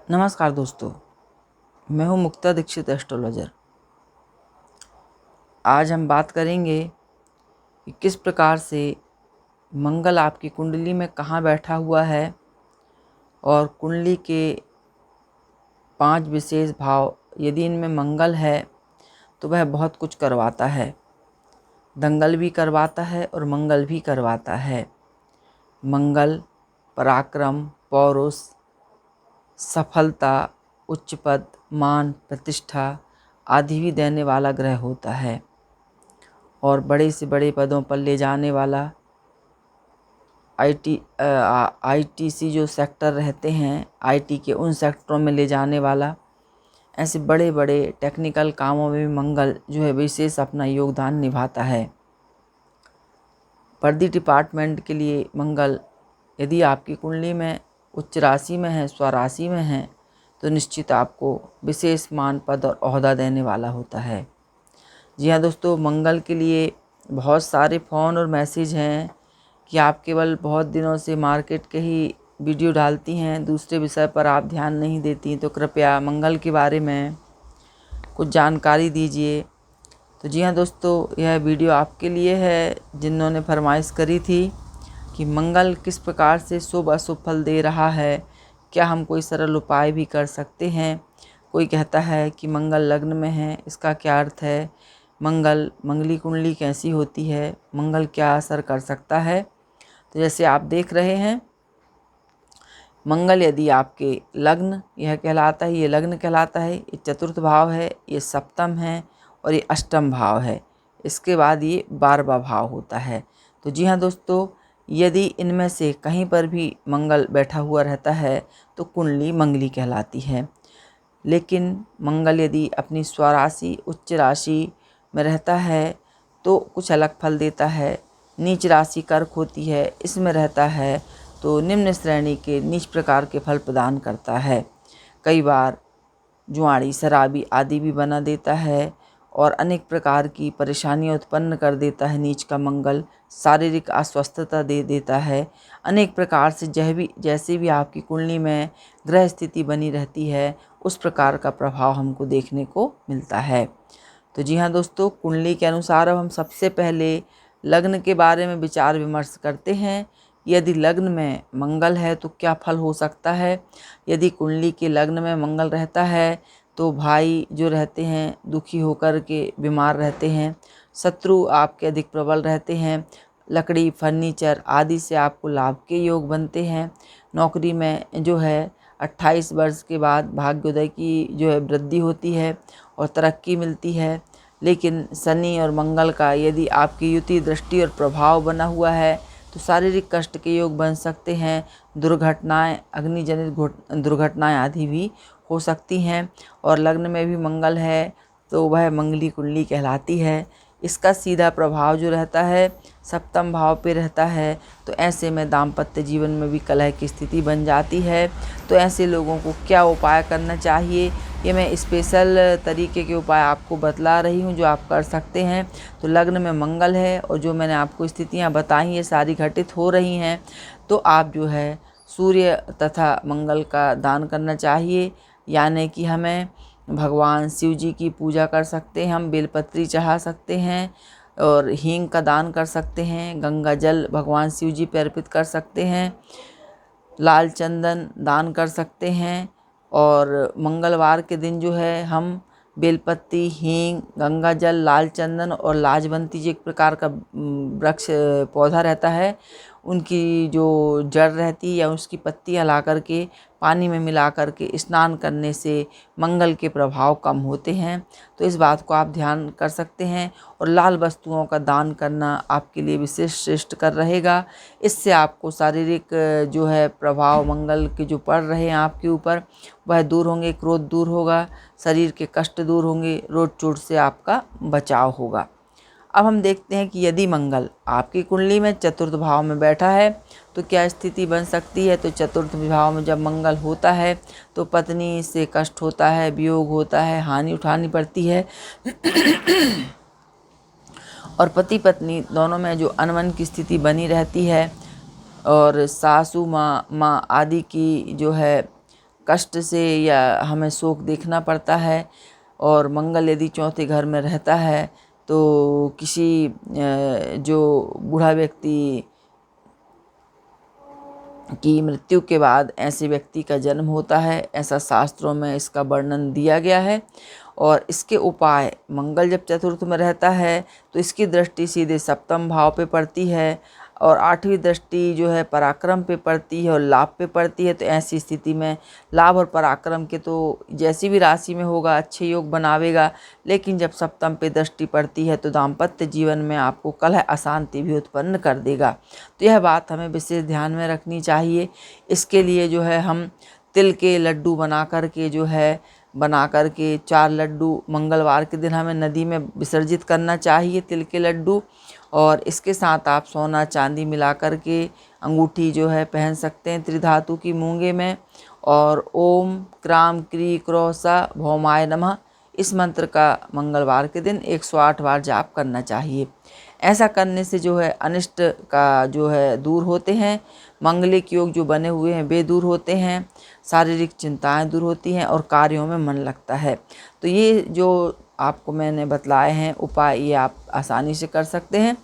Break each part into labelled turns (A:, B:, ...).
A: नमस्कार दोस्तों, मैं हूं मुक्ता दीक्षित एस्ट्रोलॉजर। आज हम बात करेंगे कि किस प्रकार से मंगल आपकी कुंडली में कहाँ बैठा हुआ है और कुंडली के 5 विशेष भाव यदि इनमें मंगल है तो वह बहुत कुछ करवाता है। दंगल भी करवाता है और मंगल भी करवाता है। मंगल पराक्रम, पौरुष, सफलता, उच्च पद, मान, प्रतिष्ठा आदि भी देने वाला ग्रह होता है और बड़े से बड़े पदों पर ले जाने वाला आईटीसी जो सेक्टर रहते हैं, आईटी के उन सेक्टरों में ले जाने वाला, ऐसे बड़े बड़े टेक्निकल कामों में भी मंगल जो है विशेष अपना योगदान निभाता है। पर्दी डिपार्टमेंट के लिए मंगल यदि आपकी कुंडली में उच्च राशि में है, स्वराशि में है, तो निश्चित आपको विशेष मान, पद और ओहदा देने वाला होता है। जी हाँ दोस्तों, मंगल के लिए बहुत सारे फ़ोन और मैसेज हैं कि आप केवल बहुत दिनों से मार्केट के ही वीडियो डालती हैं, दूसरे विषय पर आप ध्यान नहीं देती, तो कृपया मंगल के बारे में कुछ जानकारी दीजिए। तो जी हाँ दोस्तों, यह वीडियो आपके लिए है जिन्होंने फरमाइश करी थी कि मंगल किस प्रकार से शुभ अशुभ फल दे रहा है, क्या हम कोई सरल उपाय भी कर सकते हैं। कोई कहता है कि मंगल लग्न में है, इसका क्या अर्थ है, मंगली कुंडली कैसी होती है, मंगल क्या असर कर सकता है। तो जैसे आप देख रहे हैं, मंगल यदि आपके लग्न यह कहलाता है, ये लग्न कहलाता है, ये चतुर्थ भाव है, ये सप्तम है और ये अष्टम भाव है। इसके बाद ये 12वां भाव होता है। तो जी हाँ दोस्तों, यदि इनमें से कहीं पर भी मंगल बैठा हुआ रहता है तो कुंडली मंगली कहलाती है। लेकिन मंगल यदि अपनी स्वराशि उच्च राशि में रहता है तो कुछ अलग फल देता है। नीच राशि कर्क होती है, इसमें रहता है तो निम्न श्रेणी के नीच प्रकार के फल प्रदान करता है। कई बार जुआड़ी, शराबी आदि भी बना देता है और अनेक प्रकार की परेशानियां उत्पन्न कर देता है। नीच का मंगल शारीरिक अस्वस्थता दे देता है। अनेक प्रकार से जैसे भी आपकी कुंडली में ग्रह स्थिति बनी रहती है, उस प्रकार का प्रभाव हमको देखने को मिलता है। तो जी हाँ दोस्तों, कुंडली के अनुसार अब हम सबसे पहले लग्न के बारे में विचार विमर्श करते हैं। यदि लग्न में मंगल है तो क्या फल हो सकता है। यदि कुंडली के लग्न में मंगल रहता है तो भाई जो रहते हैं दुखी होकर के बीमार रहते हैं, शत्रु आपके अधिक प्रबल रहते हैं, लकड़ी, फर्नीचर आदि से आपको लाभ के योग बनते हैं। नौकरी में जो है 28 वर्ष के बाद भाग्योदय की जो है वृद्धि होती है और तरक्की मिलती है। लेकिन शनि और मंगल का यदि आपकी युति, दृष्टि और प्रभाव बना हुआ है तो शारीरिक कष्ट के योग बन सकते हैं। दुर्घटनाएं, अग्निजनित दुर्घटनाएं आदि भी हो सकती हैं। और लग्न में भी मंगल है तो वह मंगली कुंडली कहलाती है। इसका सीधा प्रभाव जो रहता है सप्तम भाव पे रहता है, तो ऐसे में दाम्पत्य जीवन में भी कलह की स्थिति बन जाती है। तो ऐसे लोगों को क्या उपाय करना चाहिए, ये मैं स्पेशल तरीके के उपाय आपको बतला रही हूँ जो आप कर सकते हैं। तो लग्न में मंगल है और जो मैंने आपको स्थितियाँ बताई ये सारी घटित हो रही हैं, तो आप जो है सूर्य तथा मंगल का दान करना चाहिए। यानी कि हमें भगवान शिव जी की पूजा कर सकते हैं, हम बेलपत्री चढ़ा सकते हैं और हींग का दान कर सकते हैं, गंगा जल भगवान शिव जी पर अर्पित कर सकते हैं, लाल चंदन दान कर सकते हैं। और मंगलवार के दिन जो है हम बेलपत्ती, हींग, गंगा जल, लाल चंदन और लाजवंती जो एक प्रकार का वृक्ष पौधा रहता है, उनकी जो जड़ रहती है या उसकी पत्तियां ला करके पानी में मिला करके स्नान करने से मंगल के प्रभाव कम होते हैं। तो इस बात को आप ध्यान कर सकते हैं। और लाल वस्तुओं का दान करना आपके लिए विशेष श्रेष्ठ कर रहेगा। इससे आपको शारीरिक जो है प्रभाव मंगल के जो पड़ रहे हैं आपके ऊपर वह दूर होंगे, क्रोध दूर होगा, शरीर के कष्ट दूर होंगे, रोग चोट से आपका बचाव होगा। अब हम देखते हैं कि यदि मंगल आपकी कुंडली में चतुर्थ भाव में बैठा है तो क्या स्थिति बन सकती है। तो चतुर्थ भाव में जब मंगल होता है तो पत्नी से कष्ट होता है, वियोग होता है, हानि उठानी पड़ती है और पति पत्नी दोनों में जो अनबन की स्थिति बनी रहती है और सासू माँ आदि की जो है कष्ट से या हमें शोक देखना पड़ता है। और मंगल यदि चौथे घर में रहता है तो किसी जो बूढ़ा व्यक्ति की मृत्यु के बाद ऐसे व्यक्ति का जन्म होता है, ऐसा शास्त्रों में इसका वर्णन दिया गया है। और इसके उपाय, मंगल जब चतुर्थ में रहता है तो इसकी दृष्टि सीधे सप्तम भाव पे पड़ती है और आठवीं दृष्टि जो है पराक्रम पे पड़ती है और लाभ पे पड़ती है। तो ऐसी स्थिति में लाभ और पराक्रम के तो जैसी भी राशि में होगा अच्छे योग बनावेगा, लेकिन जब सप्तम पे दृष्टि पड़ती है तो दाम्पत्य जीवन में आपको कलह अशांति भी उत्पन्न कर देगा। तो यह बात हमें विशेष ध्यान में रखनी चाहिए। इसके लिए जो है हम तिल के लड्डू बना कर के 4 लड्डू मंगलवार के दिन हमें नदी में विसर्जित करना चाहिए, तिल के लड्डू। और इसके साथ आप सोना चांदी मिला कर के अंगूठी जो है पहन सकते हैं त्रिधातु की मूंगे में। और ओम क्राम क्री क्रोसा भौमाय नमः इस मंत्र का मंगलवार के दिन 108 बार जाप करना चाहिए। ऐसा करने से जो है अनिष्ट का जो है दूर होते हैं, मंगलिक योग जो बने हुए हैं वे दूर होते हैं, शारीरिक चिंताएं दूर होती हैं और कार्यों में मन लगता है। तो ये जो आपको मैंने बतलाए हैं उपाय, ये आप आसानी से कर सकते हैं।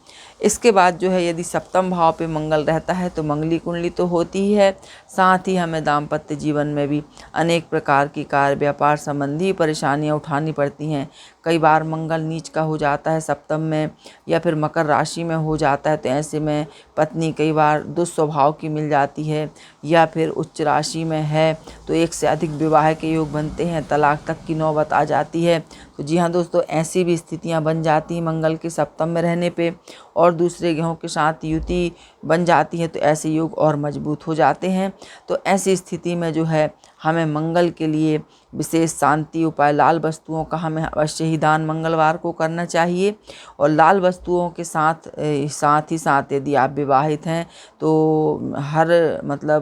A: इसके बाद जो है यदि सप्तम भाव पे मंगल रहता है तो मंगली कुंडली तो होती ही है, साथ ही हमें दाम्पत्य जीवन में भी अनेक प्रकार की कार्य व्यापार संबंधी परेशानियां उठानी पड़ती हैं। कई बार मंगल नीच का हो जाता है सप्तम में या फिर मकर राशि में हो जाता है, तो ऐसे में पत्नी कई बार दुस्वभाव की मिल जाती है या फिर उच्च राशि में है तो एक से अधिक विवाह के योग बनते हैं, तलाक तक की नौबत आ जाती है। तो जी हाँ दोस्तों, ऐसी भी स्थितियां बन जाती हैं मंगल के सप्तम में रहने पे और दूसरे ग्रहों के साथ युति बन जाती है तो ऐसे योग और मजबूत हो जाते हैं। तो ऐसी स्थिति में जो है हमें मंगल के लिए विशेष शांति उपाय, लाल वस्तुओं का हमें अवश्य ही दान मंगलवार को करना चाहिए। और लाल वस्तुओं के साथ ही यदि आप विवाहित हैं तो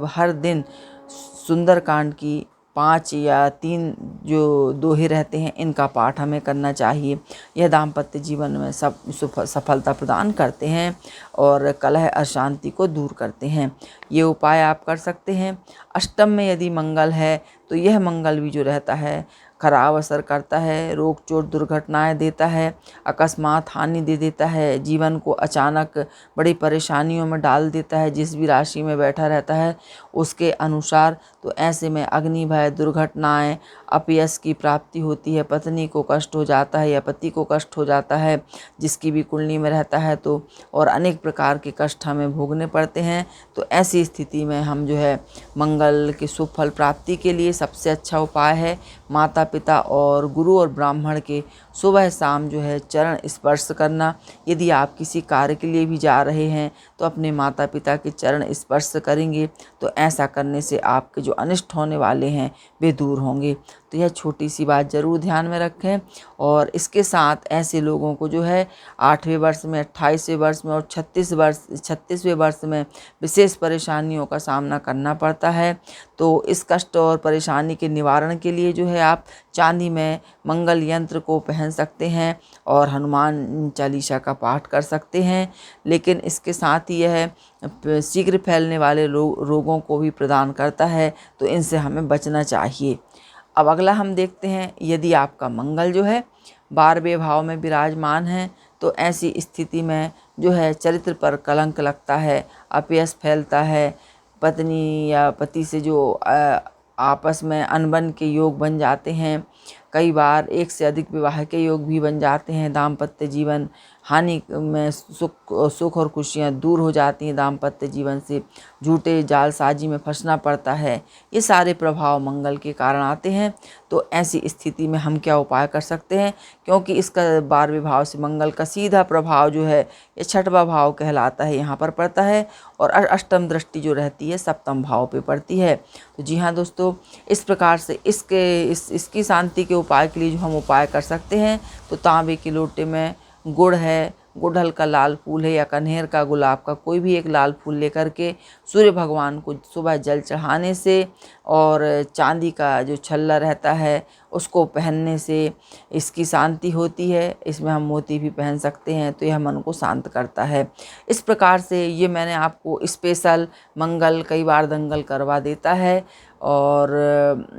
A: हर दिन सुंदरकांड की 5 या 3 जो दोहे रहते हैं इनका पाठ हमें करना चाहिए। यह दाम्पत्य जीवन में सफलता प्रदान करते हैं और कलह अशांति को दूर करते हैं। ये उपाय आप कर सकते हैं। अष्टम में यदि मंगल है तो यह मंगल भी जो रहता है खराब असर करता है, रोग चोट दुर्घटनाएं देता है, अकस्मात हानि दे देता है, जीवन को अचानक बड़ी परेशानियों में डाल देता है जिस भी राशि में बैठा रहता है उसके अनुसार। तो ऐसे में अग्नि भय, दुर्घटनाएं, अपयश की प्राप्ति होती है, पत्नी को कष्ट हो जाता है या पति को कष्ट हो जाता है जिसकी भी कुंडली में रहता है तो, और अनेक प्रकार के कष्ट हमें भोगने पड़ते हैं। तो ऐसी स्थिति में हम जो है मंगल के शुभ फल प्राप्ति के लिए सबसे अच्छा उपाय है माता पिता और गुरु और ब्राह्मण के सुबह शाम जो है चरण स्पर्श करना। यदि आप किसी कार्य के लिए भी जा रहे हैं तो अपने माता पिता के चरण स्पर्श करेंगे तो ऐसा करने से आपके जो अनिष्ट होने वाले हैं वे दूर होंगे। तो यह छोटी सी बात ज़रूर ध्यान में रखें। और इसके साथ ऐसे लोगों को जो है 8वें वर्ष में, 28वें वर्ष में और 36वें वर्ष में विशेष परेशानियों का सामना करना पड़ता है। तो इस कष्ट और परेशानी के निवारण के लिए जो है आप चांदी में मंगल यंत्र को पहन सकते हैं और हनुमान चालीसा का पाठ कर सकते हैं। लेकिन इसके साथ ही यह शीघ्र फैलने वाले रोगों को भी प्रदान करता है, तो इनसे हमें बचना चाहिए। अब अगला हम देखते हैं, यदि आपका मंगल जो है 12वें भाव में विराजमान है तो ऐसी स्थिति में जो है चरित्र पर कलंक लगता है, अपयश फैलता है, पत्नी या पति से जो आपस में अनबन के योग बन जाते हैं, कई बार एक से अधिक विवाह के योग भी बन जाते हैं, दाम्पत्य जीवन हानि में सुख और खुशियाँ दूर हो जाती हैं, दाम्पत्य जीवन से झूठे जालसाजी में फंसना पड़ता है। ये सारे प्रभाव मंगल के कारण आते हैं। तो ऐसी स्थिति में हम क्या उपाय कर सकते हैं, क्योंकि इसका 12वें भाव से मंगल का सीधा प्रभाव जो है ये 6वां भाव कहलाता है, यहाँ पर पड़ता है और अष्टम दृष्टि जो रहती है सप्तम भाव पे पड़ती है। तो जी हाँ दोस्तों, इस प्रकार से इसकी शांति के उपाय के लिए जो हम उपाय कर सकते हैं तो तांबे के लोटे में गुड़ है, गुड़हल का लाल फूल है या कन्हेर का, गुलाब का कोई भी एक लाल फूल लेकर के सूर्य भगवान को सुबह जल चढ़ाने से और चांदी का जो छल्ला रहता है उसको पहनने से इसकी शांति होती है। इसमें हम मोती भी पहन सकते हैं, तो यह मन को शांत करता है। इस प्रकार से ये मैंने आपको स्पेशल मंगल कई बार दंगल करवा देता है, और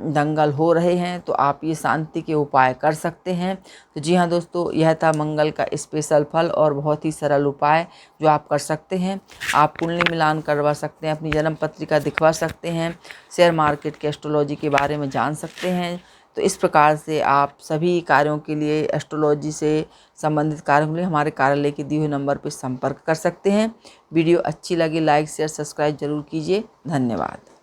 A: दंगल हो रहे हैं तो आप ये शांति के उपाय कर सकते हैं। तो जी हाँ दोस्तों, यह था मंगल का स्पेशल फल और बहुत ही सरल उपाय जो आप कर सकते हैं। आप कुंडली मिलान करवा सकते हैं, अपनी जन्म पत्रिका दिखवा सकते हैं, शेयर मार्केट के एस्ट्रोलॉजी के बारे में जान सकते हैं। तो इस प्रकार से आप सभी कार्यों के लिए, एस्ट्रोलॉजी से संबंधित कार्यों के लिए हमारे कार्यालय के दिए हुए नंबर पर संपर्क कर सकते हैं। वीडियो अच्छी लगी लाइक शेयर सब्सक्राइब जरूर कीजिए। धन्यवाद।